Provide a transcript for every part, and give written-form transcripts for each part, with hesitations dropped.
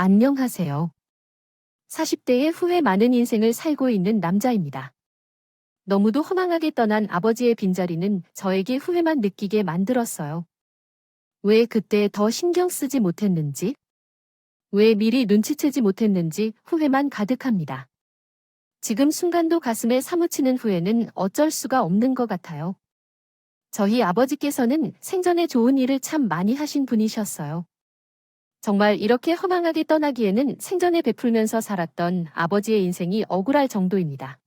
안녕하세요. 40대의 후회 많은 인생을 살고 있는 남자입니다. 너무도 허망하게 떠난 아버지의 빈자리는 저에게 후회만 느끼게 만들었어요. 왜 그때 더 신경 쓰지 못했는지, 왜 미리 눈치채지 못했는지 후회만 가득합니다. 지금 순간도 가슴에 사무치는 후회는 어쩔 수가 없는 것 같아요. 저희 아버지께서는 생전에 좋은 일을 참 많이 하신 분이셨어요. 정말 이렇게 허망하게 떠나기에는 생전에 베풀면서 살았던 아버지의 인생이 억울할 정도입니다.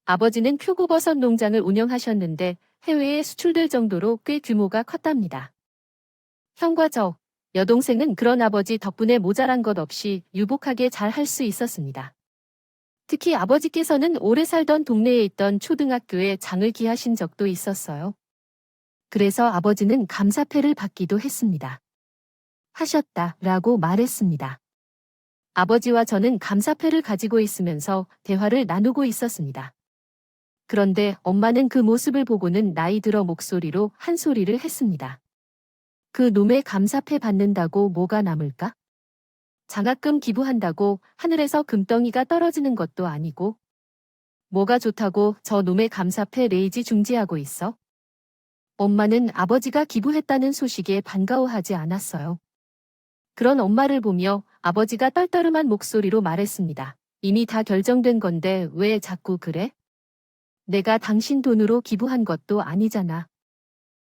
아버지는 표고버섯 농장을 운영하셨는데 해외에 수출될 정도로 꽤 규모가 컸답니다. 형과 저, 여동생은 그런 아버지 덕분에 모자란 것 없이 유복하게 잘 할 수 있었습니다. 특히 아버지께서는 오래 살던 동네에 있던 초등학교에 장을 기하신 적도 있었어요. 그래서 아버지는 감사패를 받기도 했습니다. 하셨다라고 말했습니다. 아버지와 저는 감사패를 가지고 있으면서 대화를 나누고 있었습니다. 그런데 엄마는 그 모습을 보고는 나이 들어 목소리로 한 소리를 했습니다. 그 놈의 감사패 받는다고 뭐가 남을까? 장학금 기부한다고 하늘에서 금덩이가 떨어지는 것도 아니고 뭐가 좋다고 저 놈의 감사패 레이지 중지하고 있어? 엄마는 아버지가 기부했다는 소식에 반가워하지 않았어요. 그런 엄마를 보며 아버지가 떨떠름한 목소리로 말했습니다. 이미 다 결정된 건데 왜 자꾸 그래? 내가 당신 돈으로 기부한 것도 아니잖아.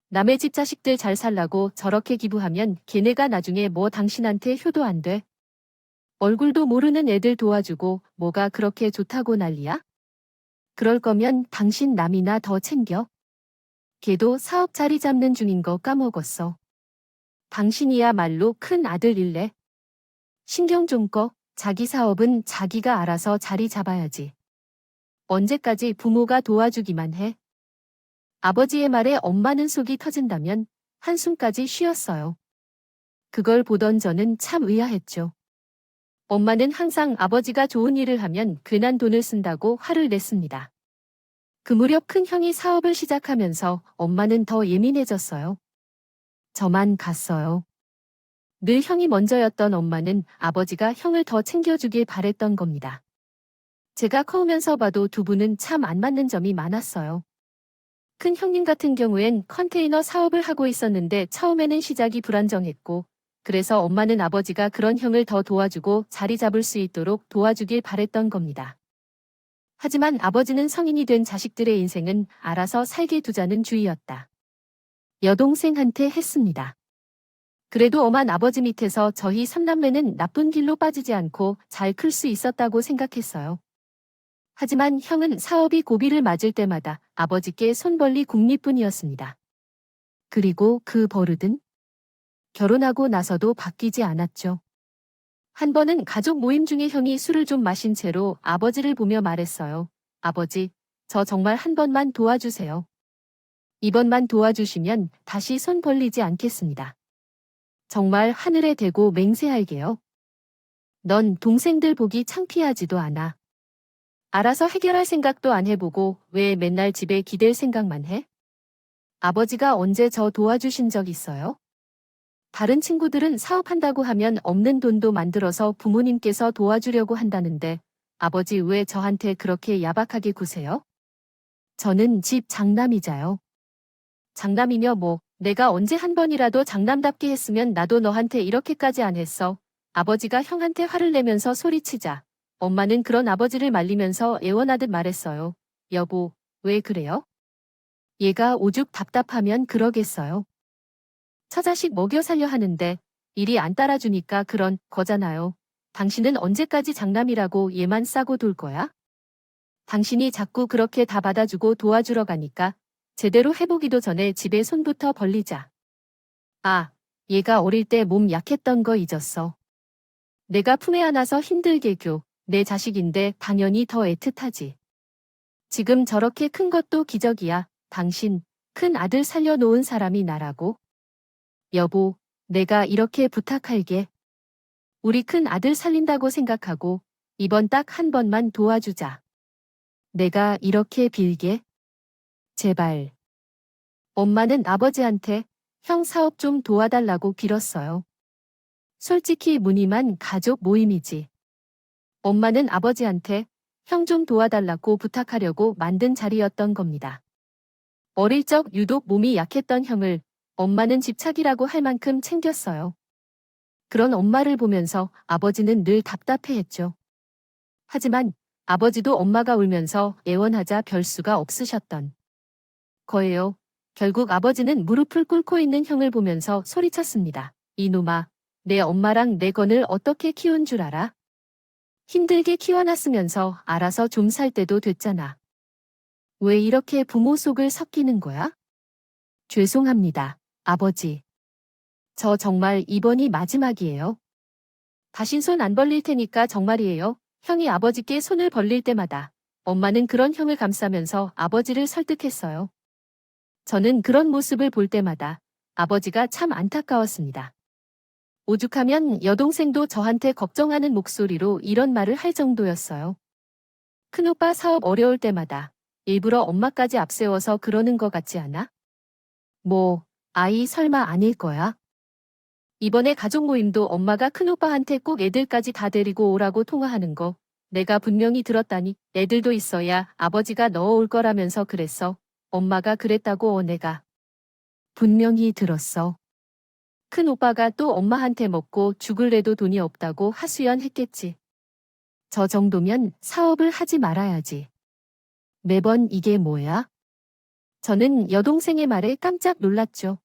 남의 집 자식들 잘 살라고 저렇게 기부하면 걔네가 나중에 뭐 당신한테 효도 안 돼? 얼굴도 모르는 애들 도와주고 뭐가 그렇게 좋다고 난리야? 그럴 거면 당신 남이나 더 챙겨. 걔도 사업 자리 잡는 중인 거 까먹었어. 당신이야말로 큰 아들일래. 신경 좀 꺼. 자기 사업은 자기가 알아서 자리 잡아야지. 언제까지 부모가 도와주기만 해? 아버지의 말에 엄마는 속이 터진다면 한숨까지 쉬었어요. 그걸 보던 저는 참 의아했죠. 엄마는 항상 아버지가 좋은 일을 하면 괜한 돈을 쓴다고 화를 냈습니다. 그 무렵 큰 형이 사업을 시작하면서 엄마는 더 예민해졌어요. 저만 갔어요. 늘 형이 먼저였던 엄마는 아버지가 형을 더 챙겨주길 바랬던 겁니다. 제가 커오면서 봐도 두 분은 참 안 맞는 점이 많았어요. 큰 형님 같은 경우엔 컨테이너 사업을 하고 있었는데 처음에는 시작이 불안정했고 그래서 엄마는 아버지가 그런 형을 더 도와주고 자리 잡을 수 있도록 도와주길 바랬던 겁니다. 하지만 아버지는 성인이 된 자식들의 인생은 알아서 살게 두자는 주의였다. 여동생한테 했습니다. 그래도 엄한 아버지 밑에서 저희 삼남매는 나쁜 길로 빠지지 않고 잘 클 수 있었다고 생각했어요. 하지만 형은 사업이 고비를 맞을 때마다 아버지께 손벌리 국리뿐이었습니다. 그리고 그 버릇은 결혼하고 나서도 바뀌지 않았죠. 한 번은 가족 모임 중에 형이 술을 좀 마신 채로 아버지를 보며 말했어요. 아버지, 저 정말 한 번만 도와주세요. 이번만 도와주시면 다시 손 벌리지 않겠습니다. 정말 하늘에 대고 맹세할게요. 넌 동생들 보기 창피하지도 않아. 알아서 해결할 생각도 안 해보고 왜 맨날 집에 기댈 생각만 해? 아버지가 언제 저 도와주신 적 있어요? 다른 친구들은 사업한다고 하면 없는 돈도 만들어서 부모님께서 도와주려고 한다는데 아버지 왜 저한테 그렇게 야박하게 구세요? 저는 집 장남이자요. 장남이며 뭐 내가 언제 한 번이라도 장남답게 했으면 나도 너한테 이렇게까지 안 했어. 아버지가 형한테 화를 내면서 소리치자. 엄마는 그런 아버지를 말리면서 애원하듯 말했어요. 여보, 왜 그래요? 얘가 오죽 답답하면 그러겠어요. 처자식 먹여 살려 하는데 일이 안 따라주니까 그런 거잖아요. 당신은 언제까지 장남이라고 얘만 싸고 돌 거야? 당신이 자꾸 그렇게 다 받아주고 도와주러 가니까 제대로 해보기도 전에 집에 손부터 벌리자. 아, 얘가 어릴 때 몸 약했던 거 잊었어. 내가 품에 안아서 힘들게 내 자식인데 당연히 더 애틋하지. 지금 저렇게 큰 것도 기적이야. 당신, 큰 아들 살려놓은 사람이 나라고. 여보, 내가 이렇게 부탁할게. 우리 큰 아들 살린다고 생각하고 이번 딱 한 번만 도와주자. 내가 이렇게 빌게. 제발. 엄마는 아버지한테 형 사업 좀 도와달라고 빌었어요. 솔직히 무늬만 가족 모임이지. 엄마는 아버지한테 형 좀 도와달라고 부탁하려고 만든 자리였던 겁니다. 어릴 적 유독 몸이 약했던 형을 엄마는 집착이라고 할 만큼 챙겼어요. 그런 엄마를 보면서 아버지는 늘 답답해했죠. 하지만 아버지도 엄마가 울면서 애원하자 별 수가 없으셨던 거예요. 결국 아버지는 무릎을 꿇고 있는 형을 보면서 소리쳤습니다. 이놈아, 내 엄마랑 내 건을 어떻게 키운 줄 알아? 힘들게 키워놨으면서 알아서 좀 살 때도 됐잖아. 왜 이렇게 부모 속을 섞이는 거야? 죄송합니다, 아버지. 저 정말 이번이 마지막이에요. 다신 손 안 벌릴 테니까 정말이에요. 형이 아버지께 손을 벌릴 때마다 엄마는 그런 형을 감싸면서 아버지를 설득했어요. 저는 그런 모습을 볼 때마다 아버지가 참 안타까웠습니다. 오죽하면 여동생도 저한테 걱정하는 목소리로 이런 말을 할 정도였어요. 큰오빠 사업 어려울 때마다 일부러 엄마까지 앞세워서 그러는 것 같지 않아? 뭐, 아이 설마 아닐 거야? 이번에 가족 모임도 엄마가 큰오빠한테 꼭 애들까지 다 데리고 오라고 통화하는 거 내가 분명히 들었다니. 애들도 있어야 아버지가 넣어올 거라면서 그랬어. 엄마가 그랬다고 내가 분명히 들었어. 큰오빠가 또 엄마한테 먹고 죽을래도 돈이 없다고 하소연했겠지. 저 정도면 사업을 하지 말아야지. 매번 이게 뭐야? 저는 여동생의 말에 깜짝 놀랐죠.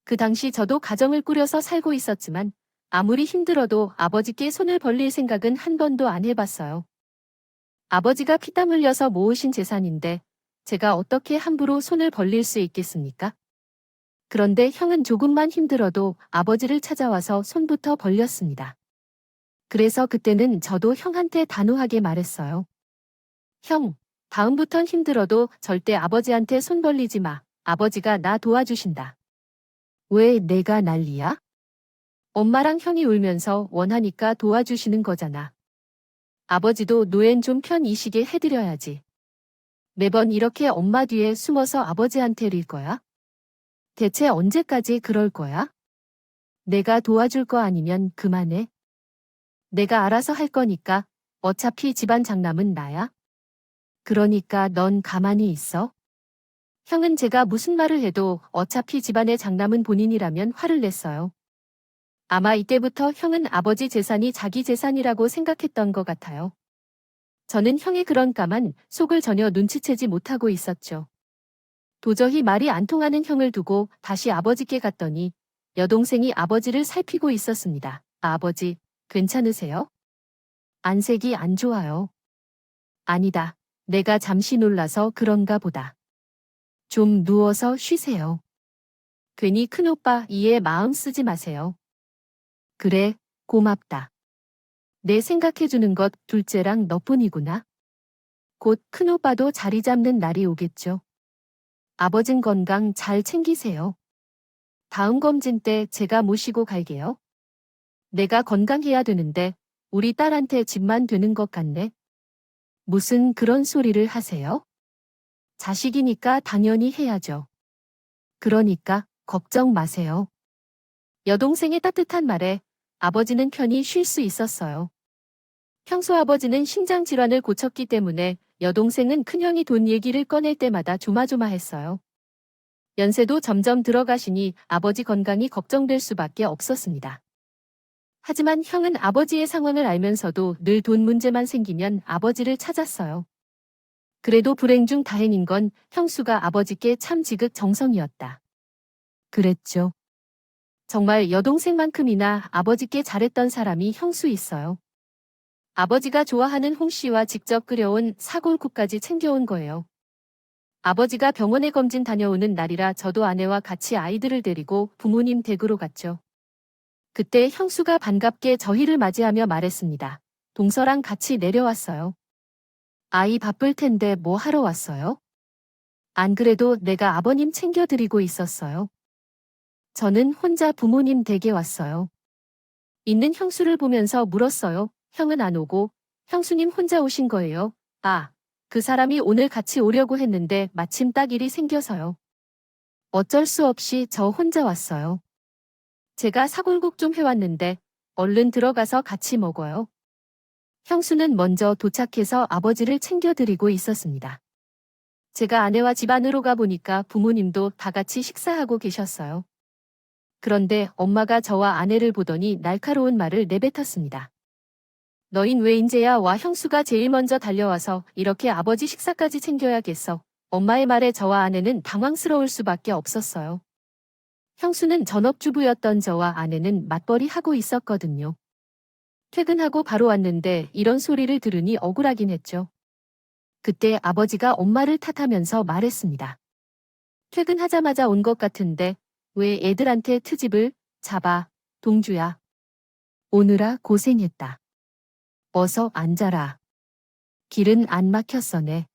그 당시 저도 가정을 꾸려서 살고 있었지만 아무리 힘들어도 아버지께 손을 벌릴 생각은 한 번도 안 해봤어요. 아버지가 피땀 흘려서 모으신 재산인데 제가 어떻게 함부로 손을 벌릴 수 있겠습니까? 그런데 형은 조금만 힘들어도 아버지를 찾아와서 손부터 벌렸습니다. 그래서 그때는 저도 형한테 단호하게 말했어요. 형, 다음부턴 힘들어도 절대 아버지한테 손 벌리지 마. 아버지가 나 도와주신다. 왜 내가 난리야? 엄마랑 형이 울면서 원하니까 도와주시는 거잖아. 아버지도 노엔 좀 편이시게 해드려야지. 매번 이렇게 엄마 뒤에 숨어서 아버지한테 릴 거야? 대체 언제까지 그럴 거야? 내가 도와줄 거 아니면 그만해. 내가 알아서 할 거니까 어차피 집안 장남은 나야. 그러니까 넌 가만히 있어. 형은 제가 무슨 말을 해도 어차피 집안의 장남은 본인이라면 화를 냈어요. 아마 이때부터 형은 아버지 재산이 자기 재산이라고 생각했던 것 같아요. 저는 형의 그런 까만 속을 전혀 눈치채지 못하고 있었죠. 도저히 말이 안 통하는 형을 두고 다시 아버지께 갔더니 여동생이 아버지를 살피고 있었습니다. 아버지, 괜찮으세요? 안색이 안 좋아요. 아니다. 내가 잠시 놀라서 그런가 보다. 좀 누워서 쉬세요. 괜히 큰오빠 이에 마음 쓰지 마세요. 그래, 고맙다. 내 생각해주는 것 둘째랑 너뿐이구나. 곧 큰오빠도 자리 잡는 날이 오겠죠. 아버진 건강 잘 챙기세요. 다음 검진 때 제가 모시고 갈게요. 내가 건강해야 되는데 우리 딸한테 집만 되는 것 같네. 무슨 그런 소리를 하세요? 자식이니까 당연히 해야죠. 그러니까 걱정 마세요. 여동생의 따뜻한 말에 아버지는 편히 쉴 수 있었어요. 평소 아버지는 신장 질환을 고쳤기 때문에 여동생은 큰형이 돈 얘기를 꺼낼 때마다 조마조마했어요. 연세도 점점 들어가시니 아버지 건강이 걱정될 수밖에 없었습니다. 하지만 형은 아버지의 상황을 알면서도 늘 돈 문제만 생기면 아버지를 찾았어요. 그래도 불행 중 다행인 건 형수가 아버지께 참 지극정성이었다. 그랬죠. 정말 여동생만큼이나 아버지께 잘했던 사람이 형수 있어요. 아버지가 좋아하는 홍씨와 직접 끓여온 사골국까지 챙겨온 거예요. 아버지가 병원에 검진 다녀오는 날이라 저도 아내와 같이 아이들을 데리고 부모님 댁으로 갔죠. 그때 형수가 반갑게 저희를 맞이하며 말했습니다. 동서랑 같이 내려왔어요. 아이 바쁠 텐데 뭐 하러 왔어요? 안 그래도 내가 아버님 챙겨드리고 있었어요. 저는 혼자 부모님 댁에 왔어요. 있는 형수를 보면서 물었어요. 형은 안 오고 형수님 혼자 오신 거예요? 아, 그 사람이 오늘 같이 오려고 했는데 마침 딱 일이 생겨서요. 어쩔 수 없이 저 혼자 왔어요. 제가 사골국 좀 해왔는데 얼른 들어가서 같이 먹어요. 형수는 먼저 도착해서 아버지를 챙겨드리고 있었습니다. 제가 아내와 집 안으로 가보니까 부모님도 다 같이 식사하고 계셨어요. 그런데 엄마가 저와 아내를 보더니 날카로운 말을 내뱉었습니다. 너흰 왜 인제야 와. 형수가 제일 먼저 달려와서 이렇게 아버지 식사까지 챙겨야겠어. 엄마의 말에 저와 아내는 당황스러울 수밖에 없었어요. 형수는 전업주부였던 저와 아내는 맞벌이 하고 있었거든요. 퇴근하고 바로 왔는데 이런 소리를 들으니 억울하긴 했죠. 그때 아버지가 엄마를 탓하면서 말했습니다. 퇴근하자마자 온 것 같은데 왜 애들한테 트집을 잡아. 동주야. 오느라 고생했다. 어서 앉아라. 길은 안 막혔어네.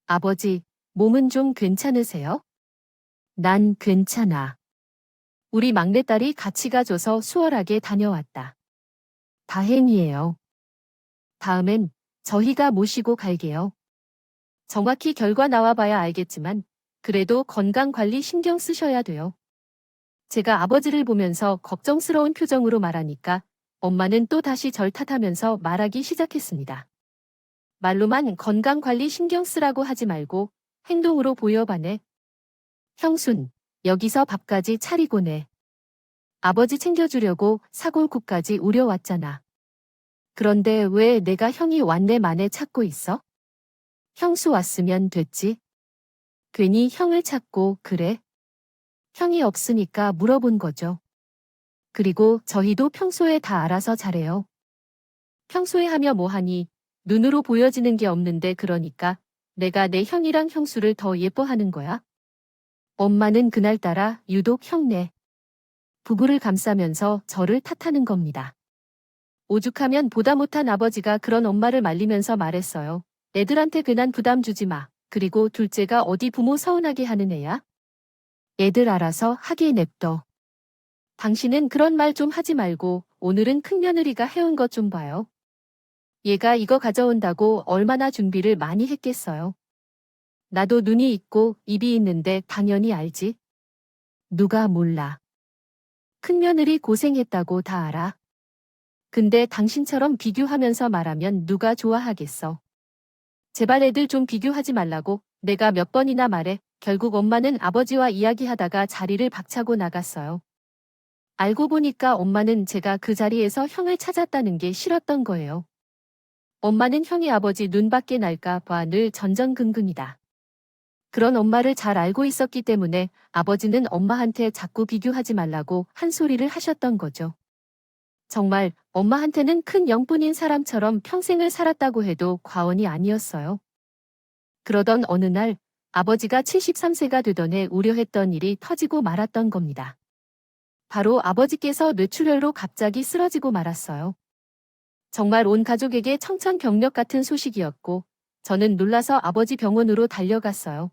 아버지, 몸은 좀 괜찮으세요? 난 괜찮아. 우리 막내딸이 같이 가줘서 수월하게 다녀왔다. 다행이에요. 다음엔 저희가 모시고 갈게요. 정확히 결과 나와봐야 알겠지만 그래도 건강관리 신경 쓰셔야 돼요. 제가 아버지를 보면서 걱정스러운 표정으로 말하니까 엄마는 또 다시 절 탓하면서 말하기 시작했습니다. 말로만 건강관리 신경 쓰라고 하지 말고 행동으로 보여봐네. 형순, 여기서 밥까지 차리고 내. 아버지 챙겨주려고 사골국까지 우려왔잖아. 그런데 왜 내가 형이 왔네 만에 찾고 있어? 형수 왔으면 됐지. 괜히 형을 찾고 그래? 형이 없으니까 물어본 거죠. 그리고 저희도 평소에 다 알아서 잘해요. 평소에 하며 뭐하니 눈으로 보여지는 게 없는데 그러니까 내가 내 형이랑 형수를 더 예뻐하는 거야? 엄마는 그날따라 유독 형네 부부를 감싸면서 저를 탓하는 겁니다. 오죽하면 보다 못한 아버지가 그런 엄마를 말리면서 말했어요. 애들한테 괜한 부담 주지 마. 그리고 둘째가 어디 부모 서운하게 하는 애야? 애들 알아서 하게 냅둬. 당신은 그런 말 좀 하지 말고 오늘은 큰며느리가 해온 것 좀 봐요. 얘가 이거 가져온다고 얼마나 준비를 많이 했겠어요. 나도 눈이 있고 입이 있는데 당연히 알지. 누가 몰라. 큰며느리 고생했다고 다 알아. 근데 당신처럼 비교하면서 말하면 누가 좋아하겠어. 제발 애들 좀 비교하지 말라고 내가 몇 번이나 말해. 결국 엄마는 아버지와 이야기하다가 자리를 박차고 나갔어요. 알고 보니까 엄마는 제가 그 자리에서 형을 찾았다는 게 싫었던 거예요. 엄마는 형이 아버지 눈밖에 날까 봐 늘 전전긍긍이다. 그런 엄마를 잘 알고 있었기 때문에 아버지는 엄마한테 자꾸 비교하지 말라고 한 소리를 하셨던 거죠. 정말 엄마한테는 큰 영뿐인 사람처럼 평생을 살았다고 해도 과언이 아니었어요. 그러던 어느 날 아버지가 73세가 되던 해 우려했던 일이 터지고 말았던 겁니다. 바로 아버지께서 뇌출혈로 갑자기 쓰러지고 말았어요. 정말 온 가족에게 청천벽력 같은 소식이었고 저는 놀라서 아버지 병원으로 달려갔어요.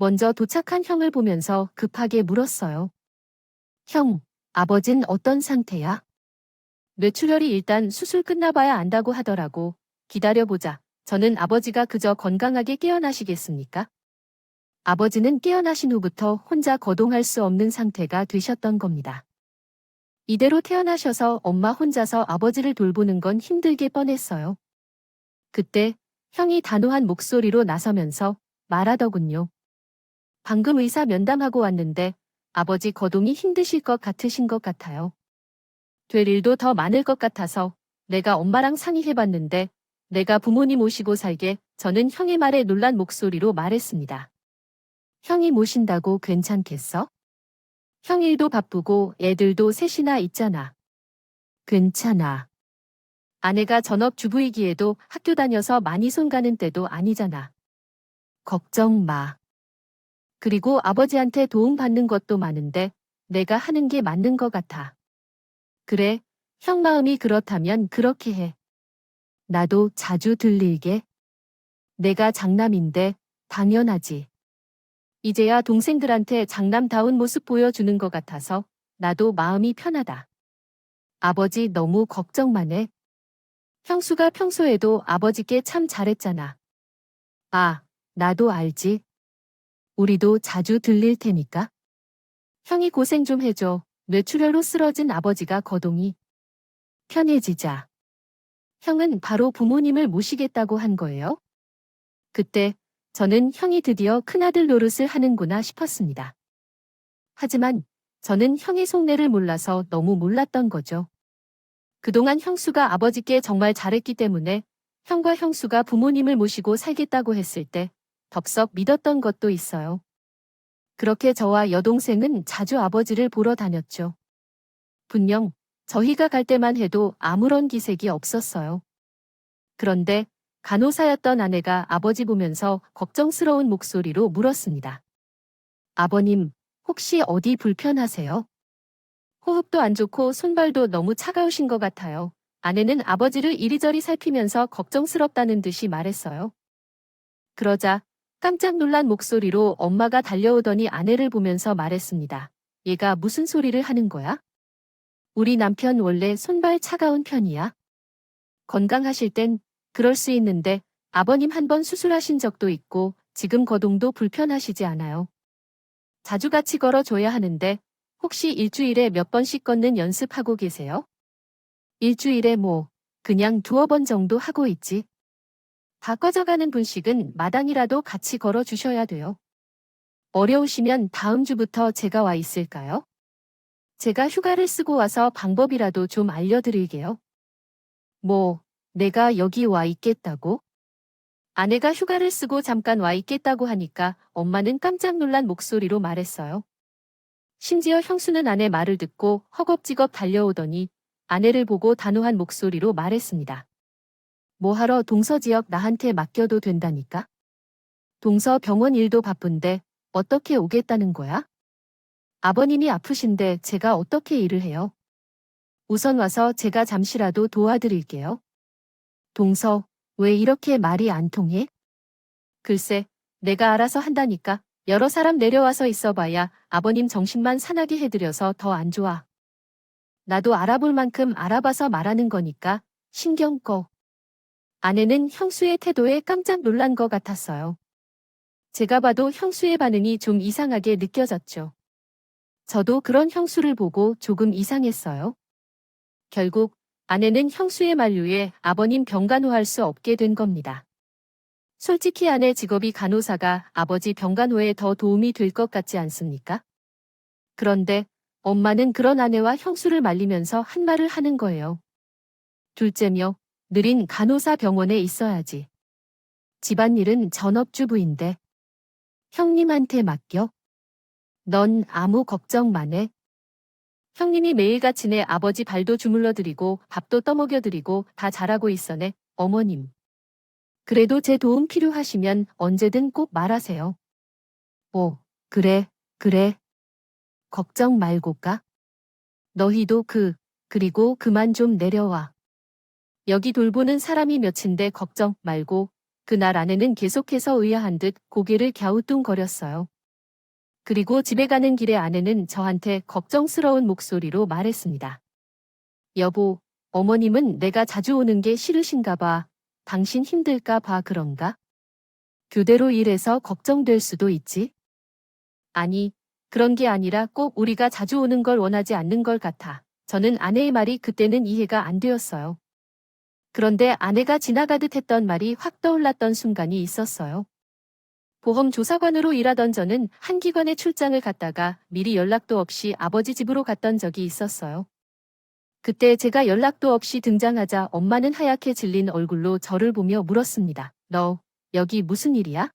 먼저 도착한 형을 보면서 급하게 물었어요. 형, 아버진 어떤 상태야? 뇌출혈이 일단 수술 끝나봐야 안다고 하더라고. 기다려보자. 저는 아버지가 그저 건강하게 깨어나시겠습니까? 아버지는 깨어나신 후부터 혼자 거동할 수 없는 상태가 되셨던 겁니다. 이대로 태어나셔서 엄마 혼자서 아버지를 돌보는 건 힘들게 뻔했어요. 그때 형이 단호한 목소리로 나서면서 말하더군요. 방금 의사 면담하고 왔는데 아버지 거동이 힘드실 것 같으신 것 같아요. 될 일도 더 많을 것 같아서 내가 엄마랑 상의해봤는데 내가 부모님 모시고 살게. 저는 형의 말에 놀란 목소리로 말했습니다. 형이 모신다고 괜찮겠어? 형 일도 바쁘고 애들도 셋이나 있잖아. 괜찮아. 아내가 전업주부이기에도 학교 다녀서 많이 손 가는 때도 아니잖아. 걱정 마. 그리고 아버지한테 도움받는 것도 많은데 내가 하는 게 맞는 것 같아. 그래, 형 마음이 그렇다면 그렇게 해. 나도 자주 들릴게. 내가 장남인데 당연하지. 이제야 동생들한테 장남다운 모습 보여주는 것 같아서 나도 마음이 편하다. 아버지 너무 걱정만 해. 형수가 평소에도 아버지께 참 잘했잖아. 아, 나도 알지. 우리도 자주 들릴 테니까. 형이 고생 좀 해줘. 뇌출혈로 쓰러진 아버지가 거동이 편해지자 형은 바로 부모님을 모시겠다고 한 거예요. 그때 저는 형이 드디어 큰아들 노릇을 하는구나 싶었습니다. 하지만 저는 형의 속내를 몰라서 너무 몰랐던 거죠. 그동안 형수가 아버지께 정말 잘했기 때문에 형과 형수가 부모님을 모시고 살겠다고 했을 때 덥석 믿었던 것도 있어요. 그렇게 저와 여동생은 자주 아버지를 보러 다녔죠. 분명 저희가 갈 때만 해도 아무런 기색이 없었어요. 그런데 간호사였던 아내가 아버지 보면서 걱정스러운 목소리로 물었습니다. 아버님, 혹시 어디 불편하세요? 호흡도 안 좋고 손발도 너무 차가우신 것 같아요. 아내는 아버지를 이리저리 살피면서 걱정스럽다는 듯이 말했어요. 그러자 깜짝 놀란 목소리로 엄마가 달려오더니 아내를 보면서 말했습니다. 얘가 무슨 소리를 하는 거야? 우리 남편 원래 손발 차가운 편이야. 건강하실 땐 그럴 수 있는데 아버님 한 번 수술하신 적도 있고 지금 거동도 불편하시지 않아요. 자주 같이 걸어줘야 하는데 혹시 일주일에 몇 번씩 걷는 연습하고 계세요? 일주일에 그냥 2-번 정도 하고 있지. 다 꺼져가는 분식은 마당이라도 같이 걸어주셔야 돼요. 어려우시면 다음 주부터 제가 와 있을까요? 제가 휴가를 쓰고 와서 방법이라도 좀 알려드릴게요. 내가 여기 와 있겠다고? 아내가 휴가를 쓰고 잠깐 와 있겠다고 하니까 엄마는 깜짝 놀란 목소리로 말했어요. 심지어 형수는 아내 말을 듣고 허겁지겁 달려오더니 아내를 보고 단호한 목소리로 말했습니다. 뭐하러 동서 지역 나한테 맡겨도 된다니까? 동서 병원 일도 바쁜데 어떻게 오겠다는 거야? 아버님이 아프신데 제가 어떻게 일을 해요? 우선 와서 제가 잠시라도 도와드릴게요. 동서, 왜 이렇게 말이 안 통해? 글쎄, 내가 알아서 한다니까. 여러 사람 내려와서 있어봐야 아버님 정신만 사나게 해드려서 더 안 좋아. 나도 알아볼 만큼 알아봐서 말하는 거니까 신경 꺼. 아내는 형수의 태도에 깜짝 놀란 것 같았어요. 제가 봐도 형수의 반응이 좀 이상하게 느껴졌죠. 저도 그런 형수를 보고 조금 이상했어요. 결국 아내는 형수의 만류에 아버님 병간호할 수 없게 된 겁니다. 솔직히 아내 직업이 간호사가 아버지 병간호에 더 도움이 될 것 같지 않습니까? 그런데 엄마는 그런 아내와 형수를 말리면서 한 말을 하는 거예요. 둘째며 느린 간호사 병원에 있어야지. 집안일은 전업주부인데. 형님한테 맡겨. 넌 아무 걱정만 해. 형님이 매일같이 내 아버지 발도 주물러드리고 밥도 떠먹여드리고 다 잘하고 있어네, 어머님. 그래도 제 도움 필요하시면 언제든 꼭 말하세요. 그래. 걱정 말고 가. 너희도 그리고 그만 좀 내려와. 여기 돌보는 사람이 몇인데 걱정 말고. 그날 아내는 계속해서 의아한 듯 고개를 갸우뚱거렸어요. 그리고 집에 가는 길에 아내는 저한테 걱정스러운 목소리로 말했습니다. 여보, 어머님은 내가 자주 오는 게 싫으신가 봐. 당신 힘들까 봐 그런가? 교대로 일해서 걱정될 수도 있지. 아니, 그런 게 아니라 꼭 우리가 자주 오는 걸 원하지 않는 걸 같아. 저는 아내의 말이 그때는 이해가 안 되었어요. 그런데 아내가 지나가듯 했던 말이 확 떠올랐던 순간이 있었어요. 보험조사관으로 일하던 저는 한 기관에 출장을 갔다가 미리 연락도 없이 아버지 집으로 갔던 적이 있었어요. 그때 제가 연락도 없이 등장하자 엄마는 하얗게 질린 얼굴로 저를 보며 물었습니다. 너, 여기 무슨 일이야?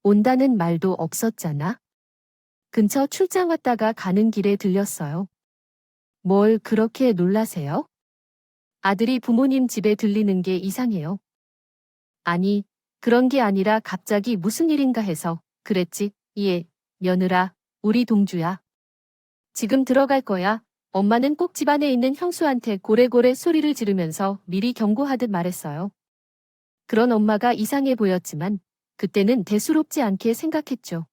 온다는 말도 없었잖아. 근처 출장 왔다가 가는 길에 들렸어요. 뭘 그렇게 놀라세요? 아들이 부모님 집에 들리는 게 이상해요. 아니, 그런 게 아니라 갑자기 무슨 일인가 해서 그랬지. 예, 며느라, 우리 동주야. 지금 들어갈 거야. 엄마는 꼭 집안에 있는 형수한테 고래고래 소리를 지르면서 미리 경고하듯 말했어요. 그런 엄마가 이상해 보였지만 그때는 대수롭지 않게 생각했죠.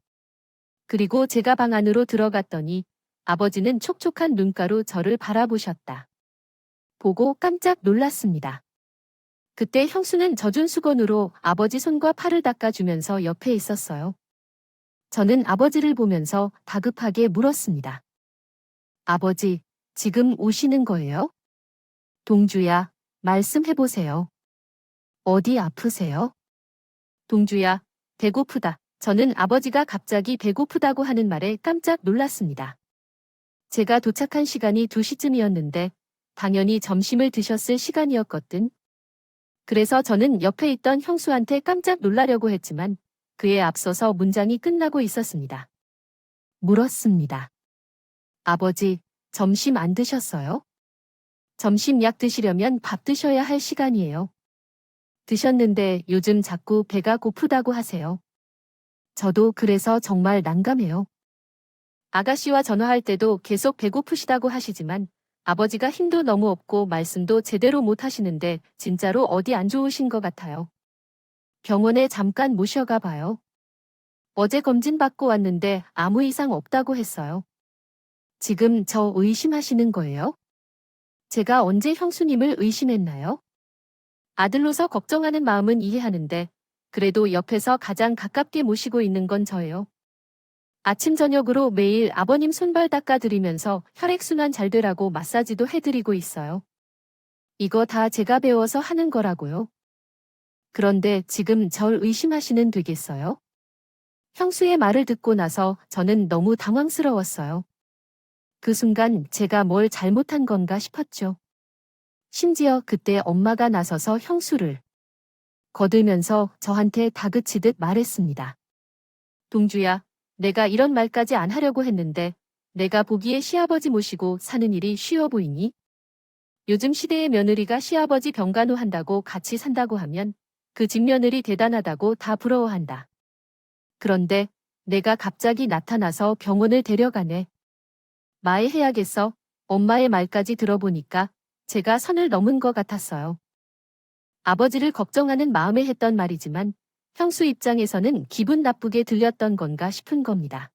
그리고 제가 방 안으로 들어갔더니 아버지는 촉촉한 눈가로 저를 바라보셨다. 보고 깜짝 놀랐습니다. 그때 형수는 젖은 수건으로 아버지 손과 팔을 닦아주면서 옆에 있었어요. 저는 아버지를 보면서 다급하게 물었습니다. 아버지, 지금 우시는 거예요? 동주야, 말씀해보세요. 어디 아프세요? 동주야, 배고프다. 저는 아버지가 갑자기 배고프다고 하는 말에 깜짝 놀랐습니다. 제가 도착한 시간이 2시쯤이었는데 당연히 점심을 드셨을 시간이었거든. 그래서 저는 옆에 있던 형수한테 깜짝 놀라려고 했지만 그에 앞서서 문장이 끝나고 있었습니다. 물었습니다. 아버지, 점심 안 드셨어요? 점심 약 드시려면 밥 드셔야 할 시간이에요. 드셨는데 요즘 자꾸 배가 고프다고 하세요. 저도 그래서 정말 난감해요. 아가씨와 전화할 때도 계속 배고프시다고 하시지만 아버지가 힘도 너무 없고 말씀도 제대로 못 하시는데 진짜로 어디 안 좋으신 것 같아요. 병원에 잠깐 모셔가 봐요. 어제 검진 받고 왔는데 아무 이상 없다고 했어요. 지금 저 의심하시는 거예요? 제가 언제 형수님을 의심했나요? 아들로서 걱정하는 마음은 이해하는데 그래도 옆에서 가장 가깝게 모시고 있는 건 저예요. 아침 저녁으로 매일 아버님 손발 닦아드리면서 혈액순환 잘 되라고 마사지도 해드리고 있어요. 이거 다 제가 배워서 하는 거라고요. 그런데 지금 절 의심하시는 되겠어요? 형수의 말을 듣고 나서 저는 너무 당황스러웠어요. 그 순간 제가 뭘 잘못한 건가 싶었죠. 심지어 그때 엄마가 나서서 형수를 거들면서 저한테 다그치듯 말했습니다. 동주야, 내가 이런 말까지 안 하려고 했는데 내가 보기에 시아버지 모시고 사는 일이 쉬워 보이니? 요즘 시대의 며느리가 시아버지 병간호 한다고 같이 산다고 하면 그 집며느리 대단하다고 다 부러워한다. 그런데 내가 갑자기 나타나서 병원을 데려가네. 마해해야겠어. 엄마의 말까지 들어보니까 제가 선을 넘은 것 같았어요. 아버지를 걱정하는 마음에 했던 말이지만 형수 입장에서는 기분 나쁘게 들렸던 건가 싶은 겁니다.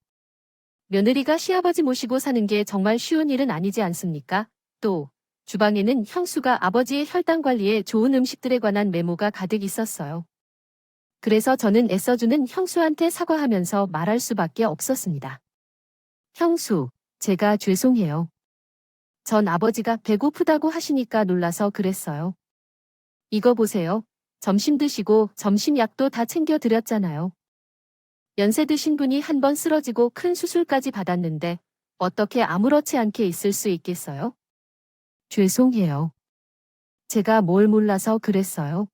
며느리가 시아버지 모시고 사는 게 정말 쉬운 일은 아니지 않습니까? 또 주방에는 형수가 아버지의 혈당 관리에 좋은 음식들에 관한 메모가 가득 있었어요. 그래서 저는 애써주는 형수한테 사과하면서 말할 수밖에 없었습니다. 형수, 제가 죄송해요. 전 아버지가 배고프다고 하시니까 놀라서 그랬어요. 이거 보세요. 점심 드시고 점심 약도 다 챙겨드렸잖아요. 연세 드신 분이 한 번 쓰러지고 큰 수술까지 받았는데 어떻게 아무렇지 않게 있을 수 있겠어요? 죄송해요. 제가 뭘 몰라서 그랬어요.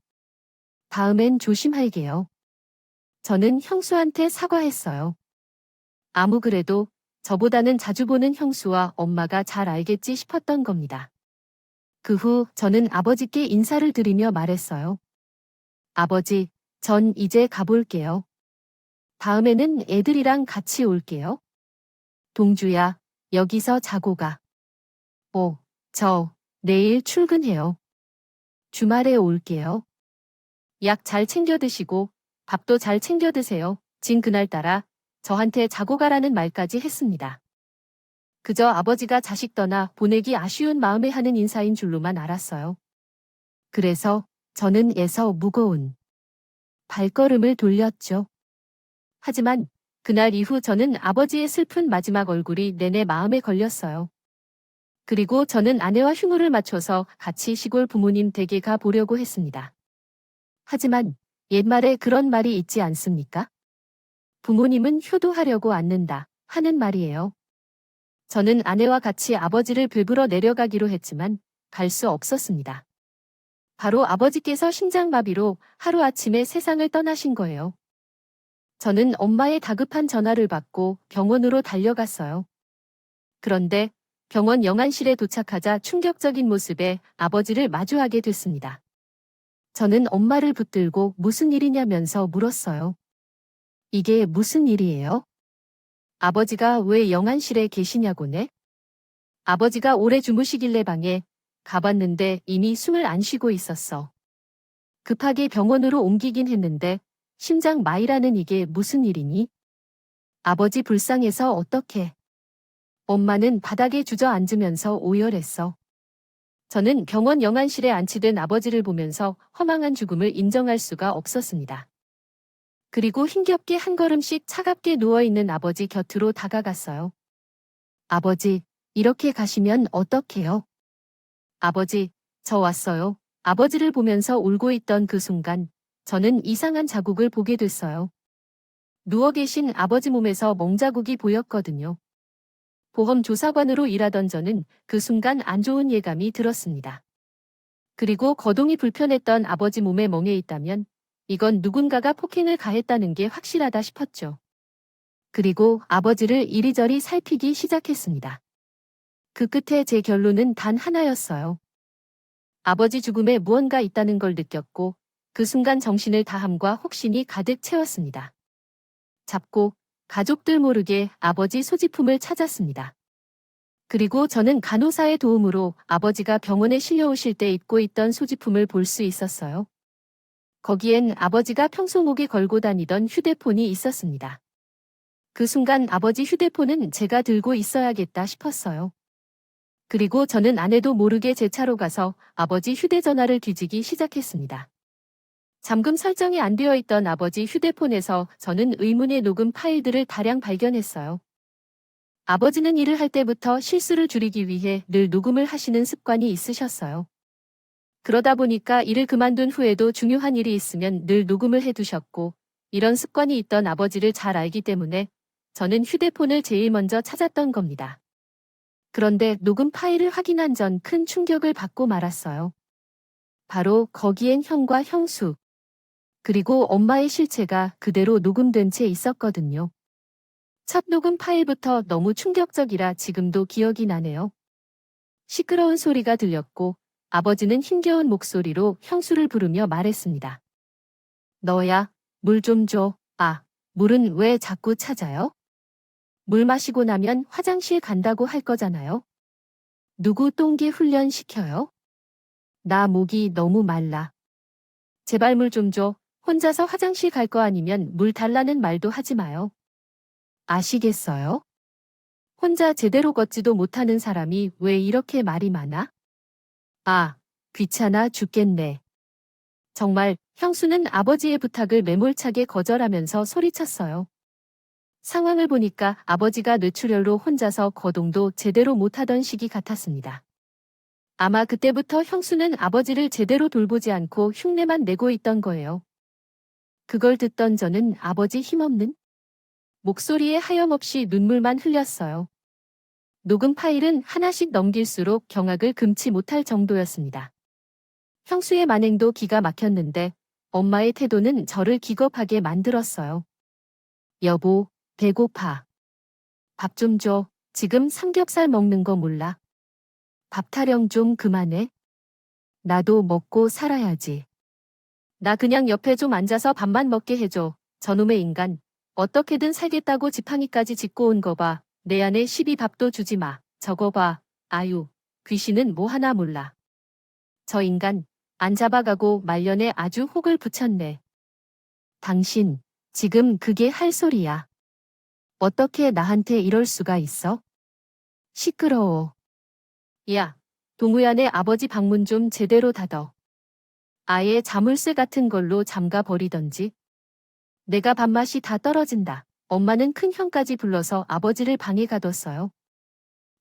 다음엔 조심할게요. 저는 형수한테 사과했어요. 아무 그래도 저보다는 자주 보는 형수와 엄마가 잘 알겠지 싶었던 겁니다. 그 후 저는 아버지께 인사를 드리며 말했어요. 아버지, 전 이제 가볼게요. 다음에는 애들이랑 같이 올게요. 동주야, 여기서 자고 가. 저 내일 출근해요. 주말에 올게요. 약 잘 챙겨 드시고 밥도 잘 챙겨 드세요. 진 그날따라 저한테 자고 가라는 말까지 했습니다. 그저 아버지가 자식 떠나 보내기 아쉬운 마음에 하는 인사인 줄로만 알았어요. 그래서 저는 애서 무거운 발걸음을 돌렸죠. 하지만 그날 이후 저는 아버지의 슬픈 마지막 얼굴이 내내 마음에 걸렸어요. 그리고 저는 아내와 휴무를 맞춰서 같이 시골 부모님 댁에 가 보려고 했습니다. 하지만 옛말에 그런 말이 있지 않습니까? 부모님은 효도하려고 앉는다 하는 말이에요. 저는 아내와 같이 아버지를 뵈보러 내려가기로 했지만 갈 수 없었습니다. 바로 아버지께서 심장마비로 하루아침에 세상을 떠나신 거예요. 저는 엄마의 다급한 전화를 받고 병원으로 달려갔어요. 그런데 병원 영안실에 도착하자 충격적인 모습에 아버지를 마주하게 됐습니다. 저는 엄마를 붙들고 무슨 일이냐면서 물었어요. 이게 무슨 일이에요? 아버지가 왜 영안실에 계시냐고네? 아버지가 오래 주무시길래 방에 가봤는데 이미 숨을 안 쉬고 있었어. 급하게 병원으로 옮기긴 했는데 심장 마이라는 이게 무슨 일이니? 아버지 불쌍해서 어떡해. 엄마는 바닥에 주저앉으면서 오열했어. 저는 병원 영안실에 안치된 아버지를 보면서 허망한 죽음을 인정할 수가 없었습니다. 그리고 힘겹게 한 걸음씩 차갑게 누워있는 아버지 곁으로 다가갔어요. 아버지, 이렇게 가시면 어떡해요? 아버지, 저 왔어요. 아버지를 보면서 울고 있던 그 순간, 저는 이상한 자국을 보게 됐어요. 누워 계신 아버지 몸에서 멍자국이 보였거든요. 보험 조사관으로 일하던 저는 그 순간 안 좋은 예감이 들었습니다. 그리고 거동이 불편했던 아버지 몸에 멍해 있다면 이건 누군가가 폭행을 가했다는 게 확실하다 싶었죠. 그리고 아버지를 이리저리 살피기 시작했습니다. 그 끝에 제 결론은 단 하나였어요. 아버지 죽음에 무언가 있다는 걸 느꼈고 그 순간 정신을 다함과 혹신이 가득 채웠습니다. 잡고 가족들 모르게 아버지 소지품을 찾았습니다. 그리고 저는 간호사의 도움으로 아버지가 병원에 실려오실 때 입고 있던 소지품을 볼 수 있었어요. 거기엔 아버지가 평소 목에 걸고 다니던 휴대폰이 있었습니다. 그 순간 아버지 휴대폰은 제가 들고 있어야겠다 싶었어요. 그리고 저는 아내도 모르게 제 차로 가서 아버지 휴대전화를 뒤지기 시작했습니다. 잠금 설정이 안 되어 있던 아버지 휴대폰에서 저는 의문의 녹음 파일들을 다량 발견했어요. 아버지는 일을 할 때부터 실수를 줄이기 위해 늘 녹음을 하시는 습관이 있으셨어요. 그러다 보니까 일을 그만둔 후에도 중요한 일이 있으면 늘 녹음을 해두셨고, 이런 습관이 있던 아버지를 잘 알기 때문에 저는 휴대폰을 제일 먼저 찾았던 겁니다. 그런데 녹음 파일을 확인한 전 큰 충격을 받고 말았어요. 바로 거기엔 형과 형수, 그리고 엄마의 실체가 그대로 녹음된 채 있었거든요. 첫 녹음 파일부터 너무 충격적이라 지금도 기억이 나네요. 시끄러운 소리가 들렸고 아버지는 힘겨운 목소리로 형수를 부르며 말했습니다. 너야, 물 좀 줘. 아, 물은 왜 자꾸 찾아요? 물 마시고 나면 화장실 간다고 할 거잖아요. 누구 똥개 훈련 시켜요? 나 목이 너무 말라. 제발 물 좀 줘. 혼자서 화장실 갈 거 아니면 물 달라는 말도 하지 마요. 아시겠어요? 혼자 제대로 걷지도 못하는 사람이 왜 이렇게 말이 많아? 아, 귀찮아 죽겠네. 정말 형수는 아버지의 부탁을 매몰차게 거절하면서 소리쳤어요. 상황을 보니까 아버지가 뇌출혈로 혼자서 거동도 제대로 못하던 시기 같았습니다. 아마 그때부터 형수는 아버지를 제대로 돌보지 않고 흉내만 내고 있던 거예요. 그걸 듣던 저는 아버지 힘없는 목소리에 하염없이 눈물만 흘렸어요. 녹음 파일은 하나씩 넘길수록 경악을 금치 못할 정도였습니다. 형수의 만행도 기가 막혔는데 엄마의 태도는 저를 기겁하게 만들었어요. 여보, 배고파. 밥 좀 줘. 지금 삼겹살 먹는 거 몰라. 밥 타령 좀 그만해. 나도 먹고 살아야지. 나 그냥 옆에 좀 앉아서 밥만 먹게 해줘. 저놈의 인간. 어떻게든 살겠다고 지팡이까지 짚고 온 거 봐. 내 안에 12밥도 주지 마. 저거 봐. 아유, 귀신은 뭐 하나 몰라. 저 인간, 안 잡아가고 말년에 아주 혹을 붙였네. 당신, 지금 그게 할 소리야. 어떻게 나한테 이럴 수가 있어? 시끄러워. 야, 동우야네 아버지 방문 좀 제대로 닫어. 아예 자물쇠 같은 걸로 잠가 버리던지. 내가 밥맛이 다 떨어진다. 엄마는 큰 형까지 불러서 아버지를 방에 가뒀어요.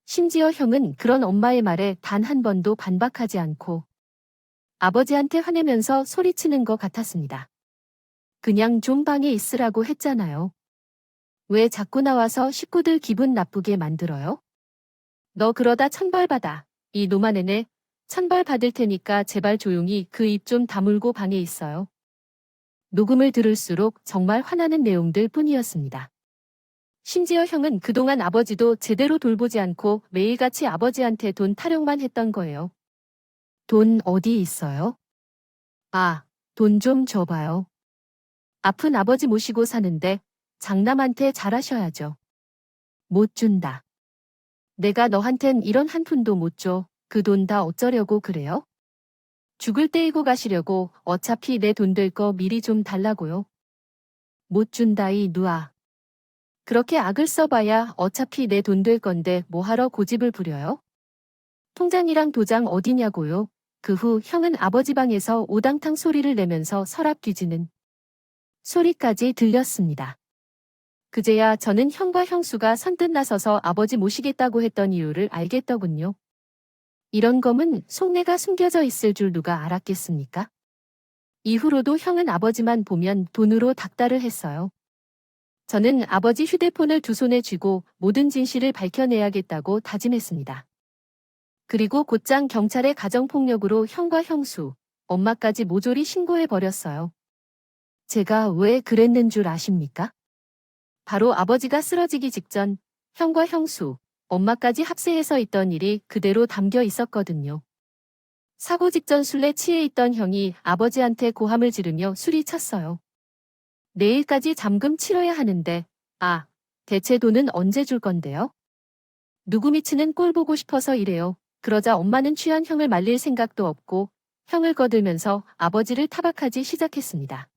심지어 형은 그런 엄마의 말에 단 한 번도 반박하지 않고 아버지한테 화내면서 소리치는 것 같았습니다. 그냥 좀 방에 있으라고 했잖아요. 왜 자꾸 나와서 식구들 기분 나쁘게 만들어요? 너 그러다 천벌받아. 이 노만 애네. 천벌 받을 테니까 제발 조용히 그 입 좀 다물고 방에 있어요. 녹음을 들을수록 정말 화나는 내용들 뿐이었습니다. 심지어 형은 그동안 아버지도 제대로 돌보지 않고 매일같이 아버지한테 돈 타령만 했던 거예요. 돈 어디 있어요? 아, 돈 좀 줘봐요. 아픈 아버지 모시고 사는데 장남한테 잘하셔야죠. 못 준다. 내가 너한텐 이런 한 푼도 못 줘. 그 돈 다 어쩌려고 그래요? 죽을 떼이고 가시려고 어차피 내 돈 될 거 미리 좀 달라고요. 못 준다 이 누아. 그렇게 악을 써봐야 어차피 내 돈 될 건데 뭐하러 고집을 부려요? 통장이랑 도장 어디냐고요? 그 후 형은 아버지 방에서 오당탕 소리를 내면서 서랍 뒤지는 소리까지 들렸습니다. 그제야 저는 형과 형수가 선뜻 나서서 아버지 모시겠다고 했던 이유를 알겠더군요. 이런 검은 속내가 숨겨져 있을 줄 누가 알았겠습니까? 이후로도 형은 아버지만 보면 돈으로 닥달을 했어요. 저는 아버지 휴대폰을 두 손에 쥐고 모든 진실을 밝혀내야겠다고 다짐했습니다. 그리고 곧장 경찰에 가정폭력으로 형과 형수, 엄마까지 모조리 신고해버렸어요. 제가 왜 그랬는 줄 아십니까? 바로 아버지가 쓰러지기 직전 형과 형수, 엄마까지 합세해서 있던 일이 그대로 담겨 있었거든요. 사고 직전 술에 취해 있던 형이 아버지한테 고함을 지르며 술이 찼어요. 내일까지 잠금 치러야 하는데, 대체 돈은 언제 줄 건데요? 누구 미치는 꼴 보고 싶어서 이래요. 그러자 엄마는 취한 형을 말릴 생각도 없고 형을 거들면서 아버지를 타박하기 시작했습니다.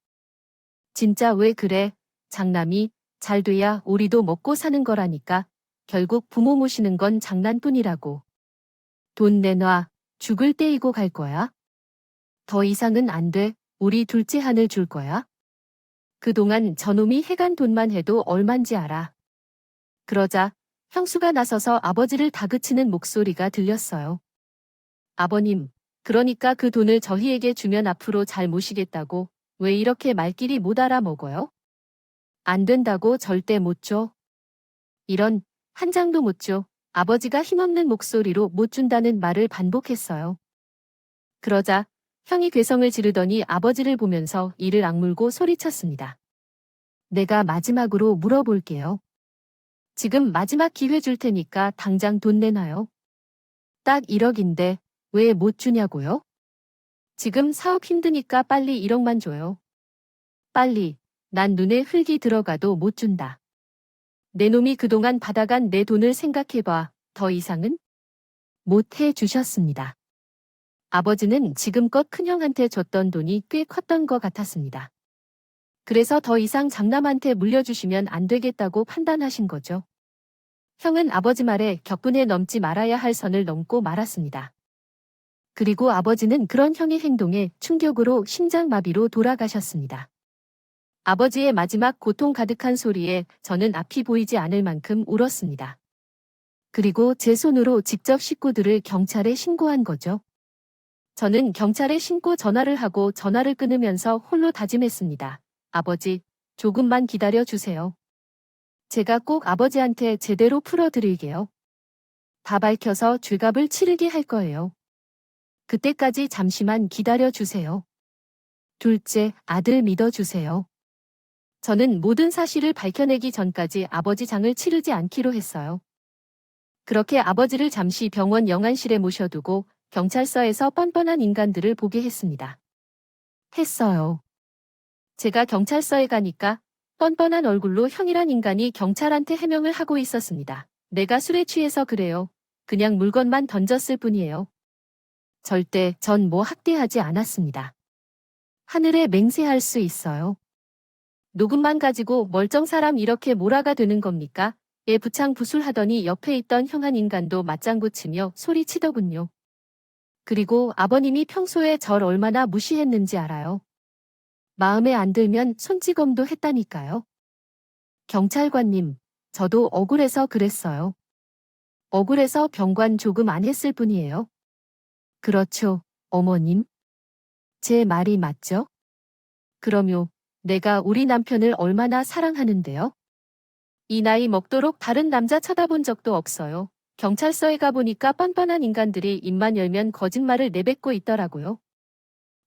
진짜 왜 그래? 장남이 잘 돼야 우리도 먹고 사는 거라니까. 결국 부모 모시는 건 장난뿐이라고. 돈 내놔. 죽을 때이고 갈 거야? 더 이상은 안 돼. 우리 둘째 한을 줄 거야? 그동안 저놈이 해간 돈만 해도 얼만지 알아. 그러자 형수가 나서서 아버지를 다그치는 목소리가 들렸어요. 아버님, 그러니까 그 돈을 저희에게 주면 앞으로 잘 모시겠다고 왜 이렇게 말귀리 못 알아먹어요? 안 된다고 절대 못 줘. 이런, 한 장도 못 줘. 아버지가 힘없는 목소리로 못 준다는 말을 반복했어요. 그러자 형이 괴성을 지르더니 아버지를 보면서 이를 악물고 소리쳤습니다. 내가 마지막으로 물어볼게요. 지금 마지막 기회 줄 테니까 당장 돈 내놔요. 딱 1억인데 왜 못 주냐고요? 지금 사업 힘드니까 빨리 1억만 줘요. 빨리. 난 눈에 흙이 들어가도 못 준다. 내 놈이 그동안 받아간 내 돈을 생각해봐. 더 이상은 못 해주셨습니다. 아버지는 지금껏 큰형한테 줬던 돈이 꽤 컸던 것 같았습니다. 그래서 더 이상 장남한테 물려주시면 안 되겠다고 판단하신 거죠. 형은 아버지 말에 격분에 넘지 말아야 할 선을 넘고 말았습니다. 그리고 아버지는 그런 형의 행동에 충격으로 심장마비로 돌아가셨습니다. 아버지의 마지막 고통 가득한 소리에 저는 앞이 보이지 않을 만큼 울었습니다. 그리고 제 손으로 직접 식구들을 경찰에 신고한 거죠. 저는 경찰에 신고 전화를 하고 전화를 끊으면서 홀로 다짐했습니다. 아버지, 조금만 기다려 주세요. 제가 꼭 아버지한테 제대로 풀어드릴게요. 다 밝혀서 죄값을 치르게 할 거예요. 그때까지 잠시만 기다려 주세요. 둘째, 아들 믿어주세요. 저는 모든 사실을 밝혀내기 전까지 아버지 장을 치르지 않기로 했어요. 그렇게 아버지를 잠시 병원 영안실에 모셔두고 경찰서에서 뻔뻔한 인간들을 보게 했습니다. 했어요. 제가 경찰서에 가니까 뻔뻔한 얼굴로 형이란 인간이 경찰한테 해명을 하고 있었습니다. 내가 술에 취해서 그래요. 그냥 물건만 던졌을 뿐이에요. 절대 전 뭐 학대하지 않았습니다. 하늘에 맹세할 수 있어요. 녹음만 가지고 멀쩡 사람 이렇게 몰아가 되는 겁니까? 부창부술하더니 옆에 있던 형 한 인간도 맞장구 치며 소리치더군요. 그리고 아버님이 평소에 절 얼마나 무시했는지 알아요. 마음에 안 들면 손찌검도 했다니까요. 경찰관님, 저도 억울해서 그랬어요. 억울해서 병관 조금 안 했을 뿐이에요. 그렇죠, 어머님. 제 말이 맞죠? 그럼요. 내가 우리 남편을 얼마나 사랑하는데요? 이 나이 먹도록 다른 남자 쳐다본 적도 없어요. 경찰서에 가보니까 뻔뻔한 인간들이 입만 열면 거짓말을 내뱉고 있더라고요.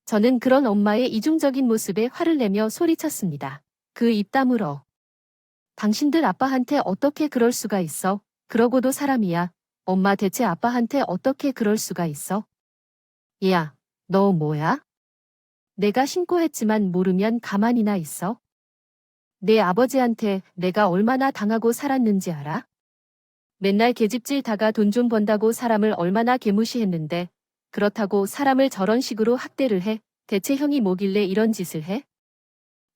저는 그런 엄마의 이중적인 모습에 화를 내며 소리쳤습니다. 그 입 다물어. 당신들 아빠한테 어떻게 그럴 수가 있어? 그러고도 사람이야. 엄마 대체 아빠한테 어떻게 그럴 수가 있어? 야, 너 뭐야? 내가 신고했지만 모르면 가만히나 있어? 내 아버지한테 내가 얼마나 당하고 살았는지 알아? 맨날 계집질 다가 돈 좀 번다고 사람을 얼마나 개무시했는데 그렇다고 사람을 저런 식으로 학대를 해? 대체 형이 뭐길래 이런 짓을 해?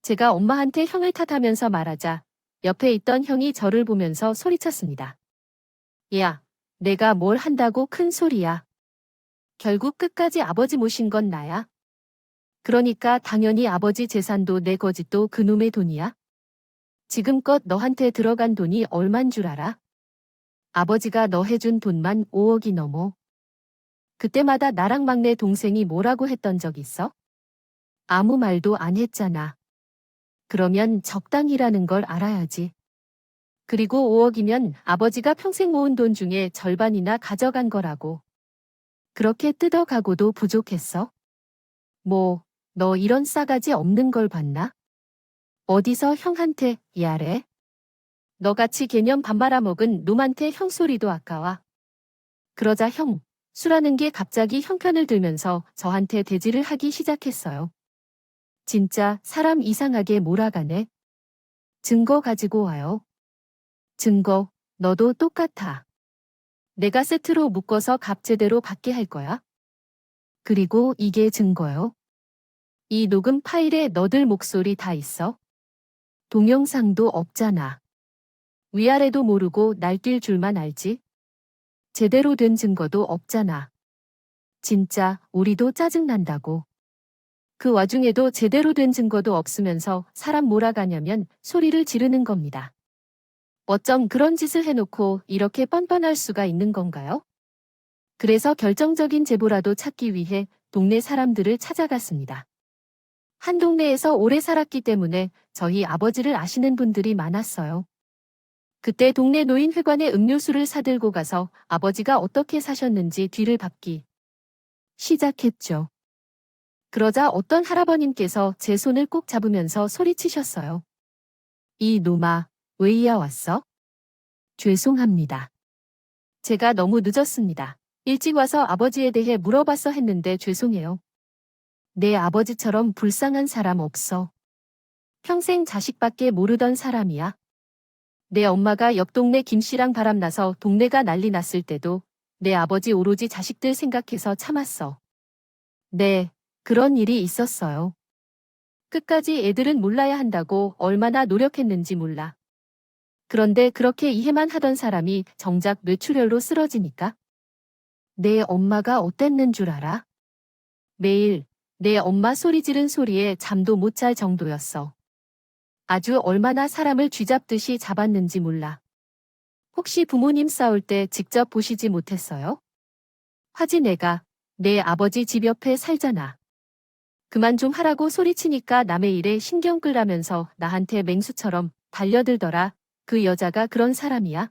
제가 엄마한테 형을 탓하면서 말하자 옆에 있던 형이 저를 보면서 소리쳤습니다. 야, 내가 뭘 한다고 큰 소리야. 결국 끝까지 아버지 모신 건 나야. 그러니까 당연히 아버지 재산도 내 거짓도 그놈의 돈이야. 지금껏 너한테 들어간 돈이 얼만 줄 알아? 아버지가 너 해준 돈만 5억이 넘어. 그때마다 나랑 막내 동생이 뭐라고 했던 적 있어? 아무 말도 안 했잖아. 그러면 적당히라는 걸 알아야지. 그리고 5억이면 아버지가 평생 모은 돈 중에 절반이나 가져간 거라고. 그렇게 뜯어가고도 부족했어? 뭐, 너 이런 싸가지 없는 걸 봤나? 어디서 형한테 야래? 너같이 개념 밥 말아먹은 놈한테 형 소리도 아까워. 그러자 형, 수라는 게 갑자기 형편을 들면서 저한테 대지를 하기 시작했어요. 진짜 사람 이상하게 몰아가네. 증거 가지고 와요. 증거, 너도 똑같아. 내가 세트로 묶어서 값 제대로 받게 할 거야. 그리고 이게 증거요. 이 녹음 파일에 너들 목소리 다 있어. 동영상도 없잖아. 위아래도 모르고 날뛸 줄만 알지? 제대로 된 증거도 없잖아. 진짜 우리도 짜증난다고. 그 와중에도 제대로 된 증거도 없으면서 사람 몰아가냐면 소리를 지르는 겁니다. 어쩜 그런 짓을 해놓고 이렇게 뻔뻔할 수가 있는 건가요? 그래서 결정적인 제보라도 찾기 위해 동네 사람들을 찾아갔습니다. 한 동네에서 오래 살았기 때문에 저희 아버지를 아시는 분들이 많았어요. 그때 동네 노인회관에 음료수를 사들고 가서 아버지가 어떻게 사셨는지 뒤를 밟기 시작했죠. 그러자 어떤 할아버님께서 제 손을 꼭 잡으면서 소리치셨어요. 이 놈아, 왜 이야 왔어? 죄송합니다. 제가 너무 늦었습니다. 일찍 와서 아버지에 대해 물어봤어 했는데 죄송해요. 내 아버지처럼 불쌍한 사람 없어. 평생 자식밖에 모르던 사람이야. 내 엄마가 옆 동네 김씨랑 바람나서 동네가 난리 났을 때도 내 아버지 오로지 자식들 생각해서 참았어. 네, 그런 일이 있었어요. 끝까지 애들은 몰라야 한다고 얼마나 노력했는지 몰라. 그런데 그렇게 이해만 하던 사람이 정작 뇌출혈로 쓰러지니까? 내 엄마가 어땠는 줄 알아? 매일 내 엄마 소리 지른 소리에 잠도 못 잘 정도였어. 아주 얼마나 사람을 쥐잡듯이 잡았는지 몰라. 혹시 부모님 싸울 때 직접 보시지 못했어요? 하지 내가 내 아버지 집 옆에 살잖아. 그만 좀 하라고 소리치니까 남의 일에 신경 끌라면서 나한테 맹수처럼 달려들더라. 그 여자가 그런 사람이야.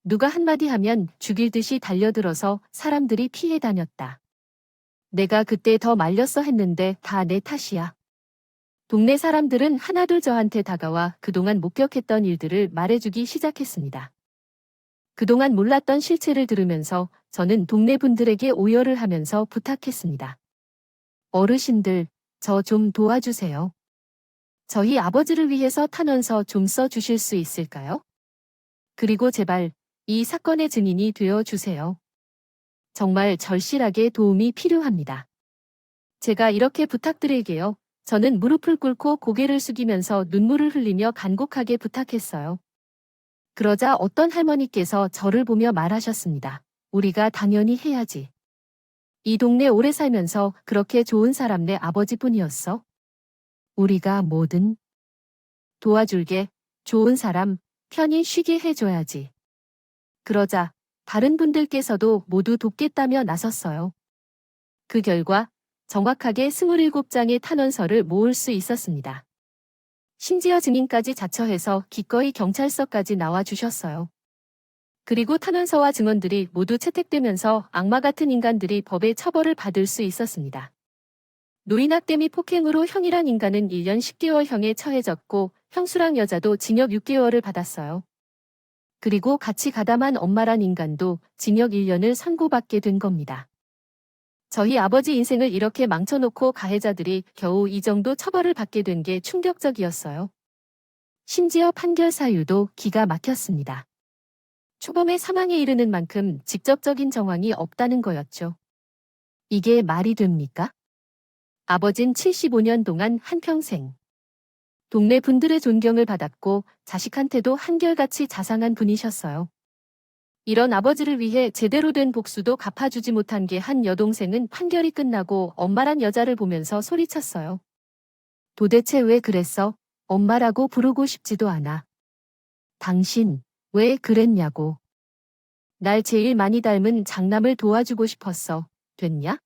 누가 한마디 하면 죽일 듯이 달려들어서 사람들이 피해 다녔다. 내가 그때 더 말렸어 했는데 다 내 탓이야. 동네 사람들은 하나둘 저한테 다가와 그동안 목격했던 일들을 말해주기 시작했습니다. 그동안 몰랐던 실체를 들으면서 저는 동네 분들에게 오열을 하면서 부탁했습니다. 어르신들, 저 좀 도와주세요. 저희 아버지를 위해서 탄원서 좀 써주실 수 있을까요? 그리고 제발 이 사건의 증인이 되어 주세요. 정말 절실하게 도움이 필요합니다. 제가 이렇게 부탁드릴게요. 저는 무릎을 꿇고 고개를 숙이면서 눈물을 흘리며 간곡하게 부탁했어요. 그러자 어떤 할머니께서 저를 보며 말하셨습니다. 우리가 당연히 해야지. 이 동네 오래 살면서 그렇게 좋은 사람 내 아버지뿐이었어. 우리가 뭐든 도와줄게. 좋은 사람 편히 쉬게 해줘야지. 그러자 다른 분들께서도 모두 돕겠다며 나섰어요. 그 결과 정확하게 27장의 탄원서를 모을 수 있었습니다. 심지어 증인까지 자처해서 기꺼이 경찰서까지 나와 주셨어요. 그리고 탄원서와 증언들이 모두 채택되면서 악마 같은 인간들이 법의 처벌을 받을 수 있었습니다. 노인학대 및 폭행으로 형이란 인간은 1년 10개월형에 처해졌고 형수랑 여자도 징역 6개월을 받았어요. 그리고 같이 가담한 엄마란 인간도 징역 1년을 선고받게 된 겁니다. 저희 아버지 인생을 이렇게 망쳐놓고 가해자들이 겨우 이 정도 처벌을 받게 된 게 충격적이었어요. 심지어 판결 사유도 기가 막혔습니다. 초범의 사망에 이르는 만큼 직접적인 정황이 없다는 거였죠. 이게 말이 됩니까? 아버진 75년 동안 한평생 동네 분들의 존경을 받았고 자식한테도 한결같이 자상한 분이셨어요. 이런 아버지를 위해 제대로 된 복수도 갚아주지 못한 게 한 여동생은 판결이 끝나고 엄마란 여자를 보면서 소리쳤어요. 도대체 왜 그랬어? 엄마라고 부르고 싶지도 않아. 당신, 왜 그랬냐고. 날 제일 많이 닮은 장남을 도와주고 싶었어. 됐냐?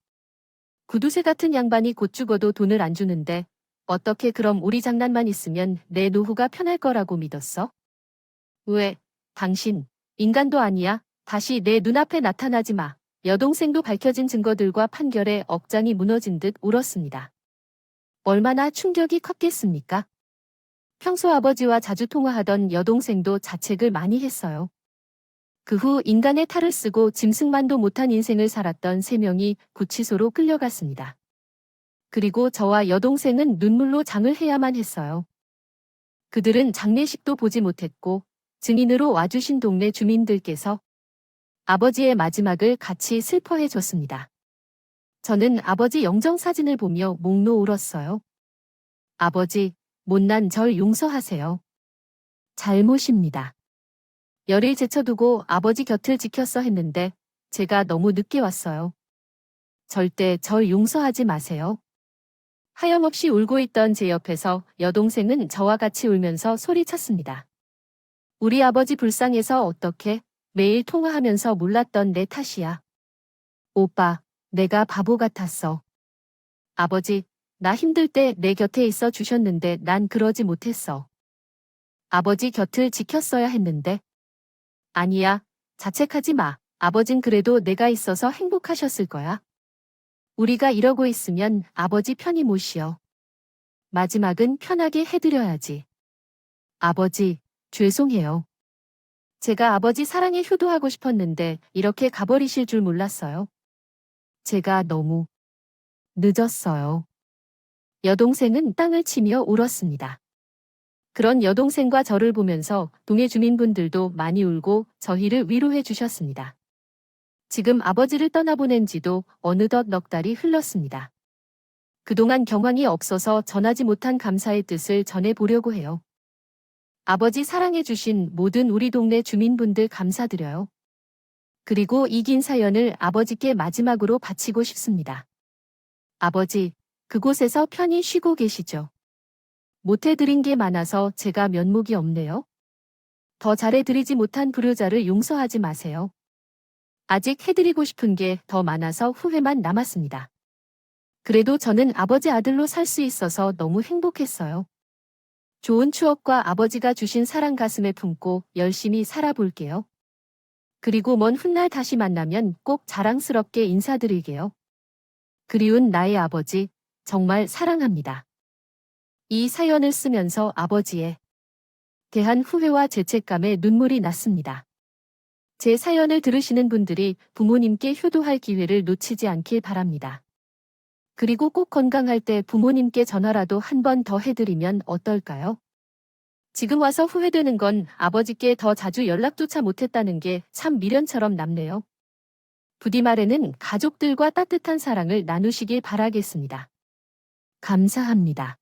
구두쇠 같은 양반이 곧 죽어도 돈을 안 주는데 어떻게 그럼 우리 장난만 있으면 내 노후가 편할 거라고 믿었어? 왜? 당신, 인간도 아니야. 다시 내 눈앞에 나타나지 마. 여동생도 밝혀진 증거들과 판결에 억장이 무너진 듯 울었습니다. 얼마나 충격이 컸겠습니까? 평소 아버지와 자주 통화하던 여동생도 자책을 많이 했어요. 그 후 인간의 탈을 쓰고 짐승만도 못한 인생을 살았던 세 명이 구치소로 끌려갔습니다. 그리고 저와 여동생은 눈물로 장을 해야만 했어요. 그들은 장례식도 보지 못했고 증인으로 와주신 동네 주민들께서 아버지의 마지막을 같이 슬퍼해 줬습니다. 저는 아버지 영정사진을 보며 목 놓 울었어요. 아버지, 못난 절 용서하세요. 잘못입니다. 열을 제쳐두고 아버지 곁을 지켰어 했는데 제가 너무 늦게 왔어요. 절대 절 용서하지 마세요. 하염없이 울고 있던 제 옆에서 여동생은 저와 같이 울면서 소리쳤습니다. 우리 아버지 불쌍해서 어떻게 매일 통화하면서 몰랐던 내 탓이야. 오빠, 내가 바보 같았어. 아버지, 나 힘들 때 내 곁에 있어 주셨는데 난 그러지 못했어. 아버지 곁을 지켰어야 했는데. 아니야, 자책하지 마. 아버진 그래도 내가 있어서 행복하셨을 거야. 우리가 이러고 있으면 아버지 편히 못 쉬어. 마지막은 편하게 해드려야지. 아버지, 죄송해요. 제가 아버지 사랑에 효도하고 싶었는데 이렇게 가버리실 줄 몰랐어요. 제가 너무 늦었어요. 여동생은 땅을 치며 울었습니다. 그런 여동생과 저를 보면서 동해 주민분들도 많이 울고 저희를 위로해 주셨습니다. 지금 아버지를 떠나보낸 지도 어느덧 넉 달이 흘렀습니다. 그동안 경황이 없어서 전하지 못한 감사의 뜻을 전해보려고 해요. 아버지 사랑해주신 모든 우리 동네 주민분들 감사드려요. 그리고 이 긴 사연을 아버지께 마지막으로 바치고 싶습니다. 아버지, 그곳에서 편히 쉬고 계시죠? 못해드린 게 많아서 제가 면목이 없네요. 더 잘해드리지 못한 불효자를 용서하지 마세요. 아직 해드리고 싶은 게 더 많아서 후회만 남았습니다. 그래도 저는 아버지 아들로 살 수 있어서 너무 행복했어요. 좋은 추억과 아버지가 주신 사랑 가슴에 품고 열심히 살아볼게요. 그리고 먼 훗날 다시 만나면 꼭 자랑스럽게 인사드릴게요. 그리운 나의 아버지, 정말 사랑합니다. 이 사연을 쓰면서 아버지에 대한 후회와 죄책감에 눈물이 났습니다. 제 사연을 들으시는 분들이 부모님께 효도할 기회를 놓치지 않길 바랍니다. 그리고 꼭 건강할 때 부모님께 전화라도 한 번 더 해드리면 어떨까요? 지금 와서 후회되는 건 아버지께 더 자주 연락조차 못했다는 게 참 미련처럼 남네요. 부디 말에는 가족들과 따뜻한 사랑을 나누시길 바라겠습니다. 감사합니다.